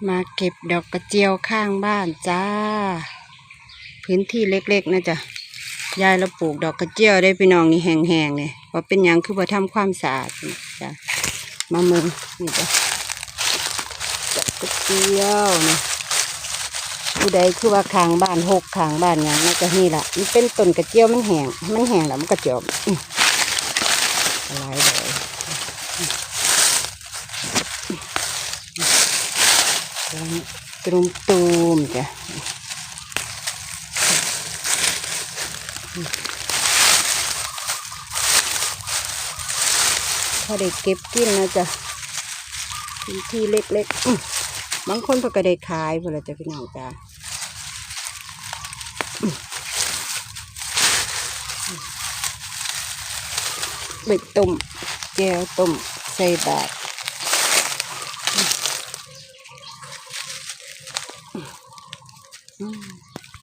มาเก็บดอกกระเจียวข้างบ้านจ้าพื้นที่เล็กๆนะจ๊ะยายเราปลูกดอกกระเจียวได้พี่น้องนี่แห้งๆเนี่ยเพราะเป็นอย่างคือว่าทำความสะอาดจ้ะมาเมืองนี่จ้ะดอกกระเจียวนี่ผู้ใดคือว่าข้างบ้านหกข้างบ้านอย่างนี้ก็นี่แหละมันเป็นต้นกระเจียวมันแห้งแล้วมันกระจอบหลายดอกตูมจ้ะพอได้เก็บกินนะจ๊ะพื้นที่เล็กๆบางคนเขาก็ได้ขายพอแล้วจ้ะพี่น้องจ้ะไปต้มแก้วต้มใส่บาตร